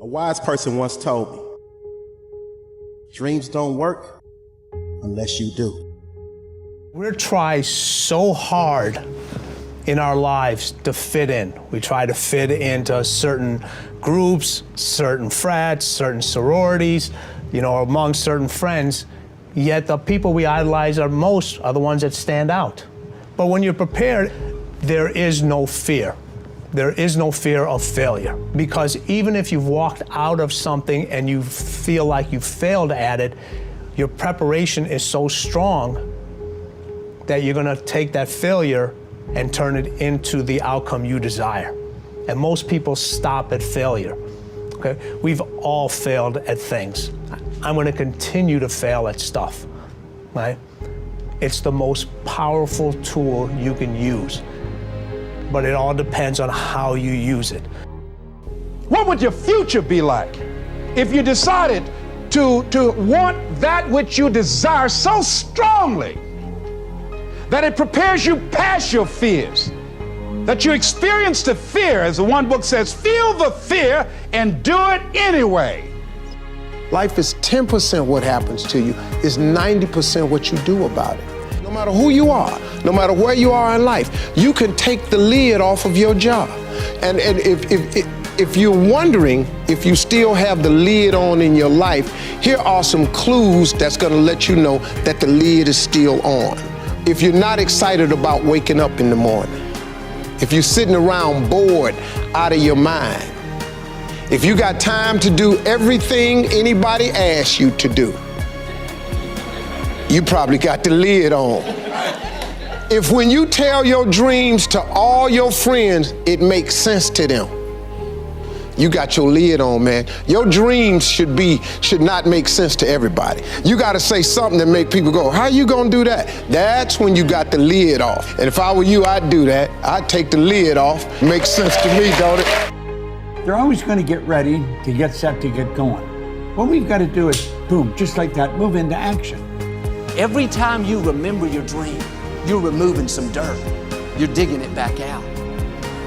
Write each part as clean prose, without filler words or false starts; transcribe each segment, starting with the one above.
A wise person once told me, dreams don't work unless you do. We try so hard in our lives to fit in. We try to fit into certain groups, certain frats, certain sororities, among certain friends, yet the people we idolize most are the ones that stand out. But when you're prepared, there is no fear. There is no fear of failure, because even if you've walked out of something and you feel like you failed at it, your preparation is so strong that you're gonna take that failure and turn it into the outcome you desire. And most people stop at failure, okay? We've all failed at things. I'm gonna continue to fail at stuff, right? It's the most powerful tool you can use, but it all depends on how you use it. What would your future be like if you decided to want that which you desire so strongly that it prepares you past your fears, that you experience the fear, as the one book says, feel the fear and do it anyway? Life is 10% what happens to you, is 90% what you do about it. No matter who you are, no matter where you are in life, you can take the lid off of your job. And if you're wondering if you still have the lid on in your life, here are some clues that's gonna let you know that the lid is still on. If you're not excited about waking up in the morning, if you're sitting around bored out of your mind, if you got time to do everything anybody asks you to do, you probably got the lid on. If when you tell your dreams to all your friends, it makes sense to them, you got your lid on, man. Your dreams should not make sense to everybody. You gotta say something that make people go, how you gonna do that? That's when you got the lid off. And if I were you, I'd do that. I'd take the lid off. Makes sense to me, don't it? They're always gonna get ready to get set to get going. What we've gotta do is, boom, just like that, move into action. Every time you remember your dream, you're removing some dirt. You're digging it back out.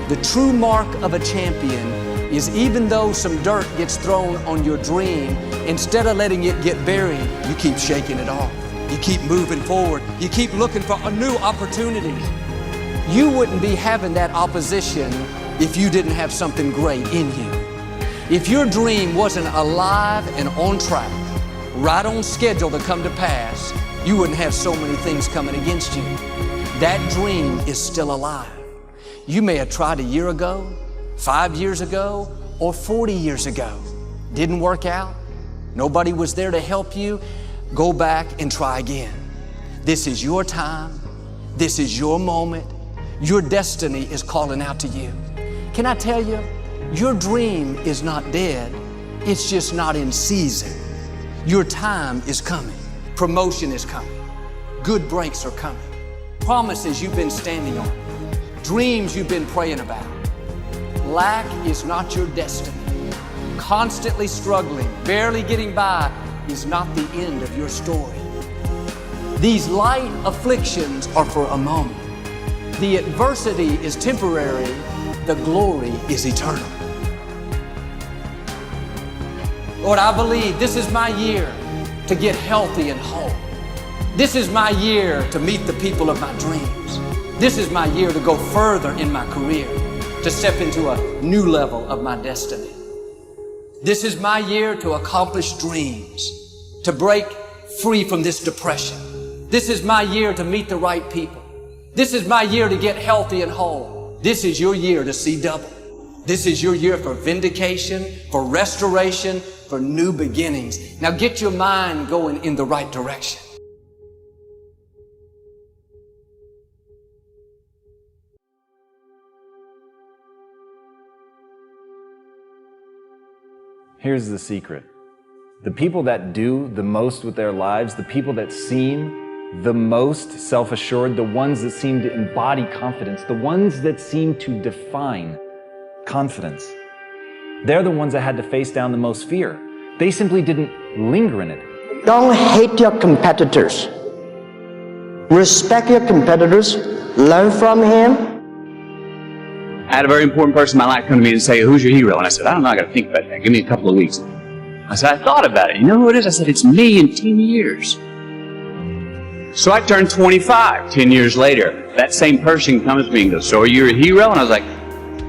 The true mark of a champion is, even though some dirt gets thrown on your dream, instead of letting it get buried, you keep shaking it off. You keep moving forward. You keep looking for a new opportunity. You wouldn't be having that opposition if you didn't have something great in you. If your dream wasn't alive and on track, right on schedule to come to pass, you wouldn't have so many things coming against you. That dream is still alive. You may have tried a year ago, 5 years ago, or 40 years ago. Didn't work out. Nobody was there to help you. Go back and try again. This is your time. This is your moment. Your destiny is calling out to you. Can I tell you, your dream is not dead. It's just not in season. Your time is coming. Promotion is coming. Good breaks are coming. Promises you've been standing on. Dreams you've been praying about. Lack is not your destiny. Constantly struggling, barely getting by is not the end of your story. These light afflictions are for a moment. The adversity is temporary. The glory is eternal. Lord, I believe this is my year to get healthy and whole. This is my year to meet the people of my dreams. This is my year to go further in my career, to step into a new level of my destiny. This is my year to accomplish dreams, to break free from this depression. This is my year to meet the right people. This is my year to get healthy and whole. This is your year to see double. This is your year for vindication, for restoration, for new beginnings. Now get your mind going in the right direction. Here's the secret. The people that do the most with their lives, the people that seem the most self-assured, the ones that seem to embody confidence, the ones that seem to define confidence, they're the ones that had to face down the most fear. They simply didn't linger in it. Don't hate your competitors. Respect your competitors. Learn from him. I had a very important person in my life come to me and say, who's your hero? And I said, I don't know, I got to think about that. Give me a couple of weeks. I said, I thought about it. You know who it is? I said, it's me in 10 years. So I turned 25 10 years later. That same person comes to me and goes, so are you a hero? And I was like,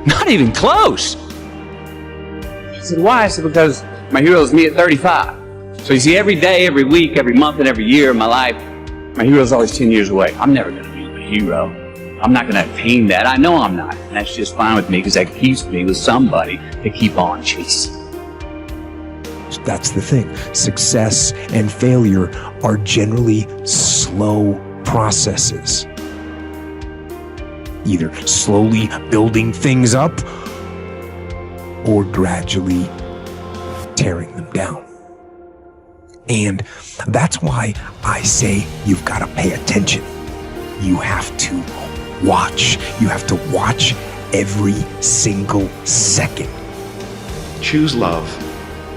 not even close. He said, why? I said, because my hero is me at 35. So you see, every day, every week, every month, and every year of my life, my hero is always 10 years away. I'm never going to be a hero. I'm not going to attain that. I know I'm not. And that's just fine with me because that keeps me with somebody to keep on chasing. That's the thing. Success and failure are generally slow processes. Either slowly building things up or gradually tearing them down. And that's why I say you've got to pay attention. You have to watch. You have to watch every single second. Choose love,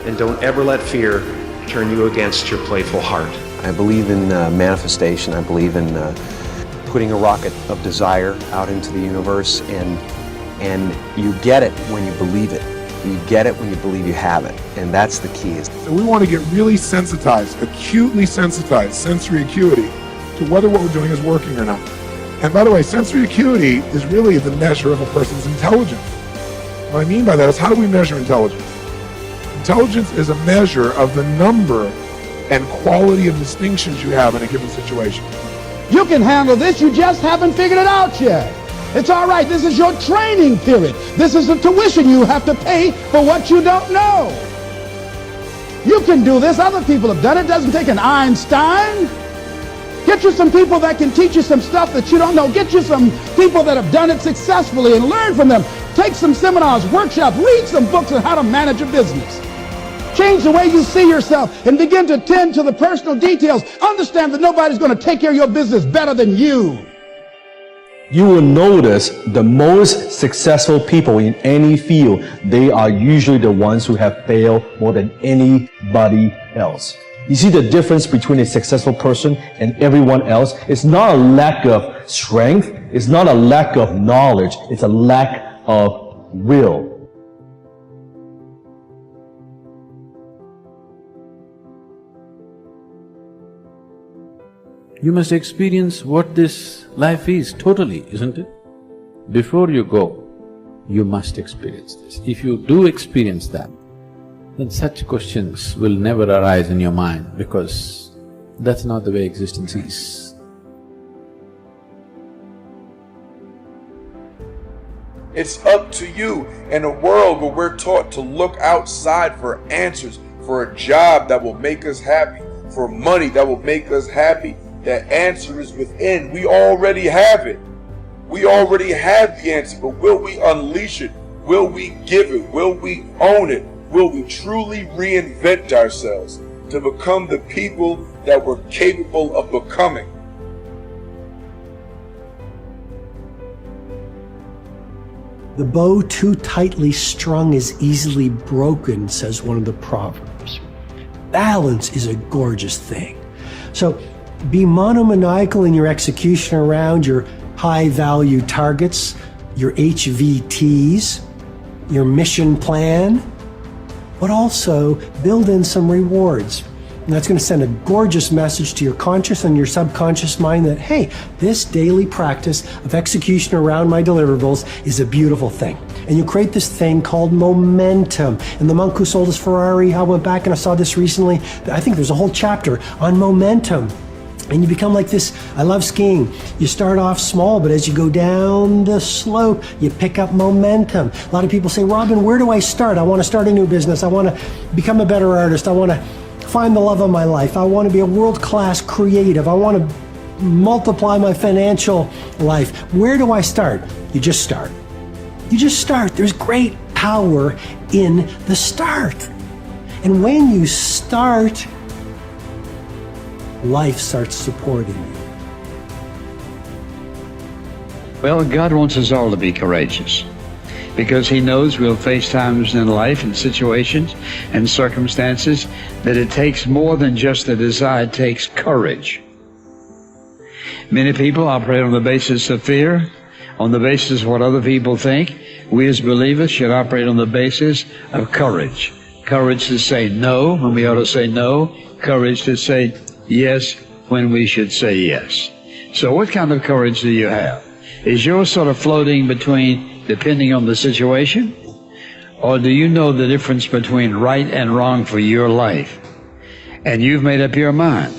and don't ever let fear turn you against your playful heart. I believe in manifestation. I believe in putting a rocket of desire out into the universe, and you get it when you believe it. You get it when you believe you have it, and that's the key. So we want to get really sensitized, acutely sensitized, sensory acuity, to whether what we're doing is working or not. And by the way, sensory acuity is really the measure of a person's intelligence. What I mean by that is, how do we measure intelligence? Intelligence is a measure of the number and quality of distinctions you have in a given situation. You can handle this, you just haven't figured it out yet. It's all right, this is your training period. This is the tuition you have to pay for what you don't know. You can do this, other people have done it. It doesn't take an Einstein. Get you some people that can teach you some stuff that you don't know. Get you some people that have done it successfully and learn from them. Take some seminars, workshops, read some books on how to manage a business. Change the way you see yourself and begin to tend to the personal details. Understand that nobody's going to take care of your business better than you. You will notice the most successful people in any field, they are usually the ones who have failed more than anybody else. You see the difference between a successful person and everyone else? It's not a lack of strength, it's not a lack of knowledge, it's a lack of will. You must experience what this life is totally, isn't it? Before you go, you must experience this. If you do experience that, then such questions will never arise in your mind, because that's not the way existence is. It's up to you in a world where we're taught to look outside for answers, for a job that will make us happy, for money that will make us happy. The answer is within. We already have it. We already have the answer, but will we unleash it? Will we give it? Will we own it? Will we truly reinvent ourselves to become the people that we're capable of becoming? The bow too tightly strung is easily broken, says one of the proverbs. Balance is a gorgeous thing. So be monomaniacal in your execution around your high-value targets, your HVTs, your mission plan, but also build in some rewards. And that's going to send a gorgeous message to your conscious and your subconscious mind that, hey, this daily practice of execution around my deliverables is a beautiful thing. And you create this thing called momentum. And the monk who sold his Ferrari, I went back and I saw this recently. I think there's a whole chapter on momentum. And you become like this. I love skiing. You start off small, but as you go down the slope, you pick up momentum. A lot of people say, Robin, where do I start? I want to start a new business. I want to become a better artist. I want to find the love of my life. I want to be a world-class creative. I want to multiply my financial life. Where do I start? You just start. You just start. There's great power in the start. And when you start, life starts supporting you. Well, God wants us all to be courageous, because He knows we'll face times in life and situations and circumstances that it takes more than just a desire, it takes courage. Many people operate on the basis of fear, on the basis of what other people think, We as believers should operate on the basis of courage. Courage to say no when we ought to say no. Courage to say yes when we should say yes. So what kind of courage do you have? Is yours sort of floating between depending on the situation? Or do you know the difference between right and wrong for your life? And you've made up your mind.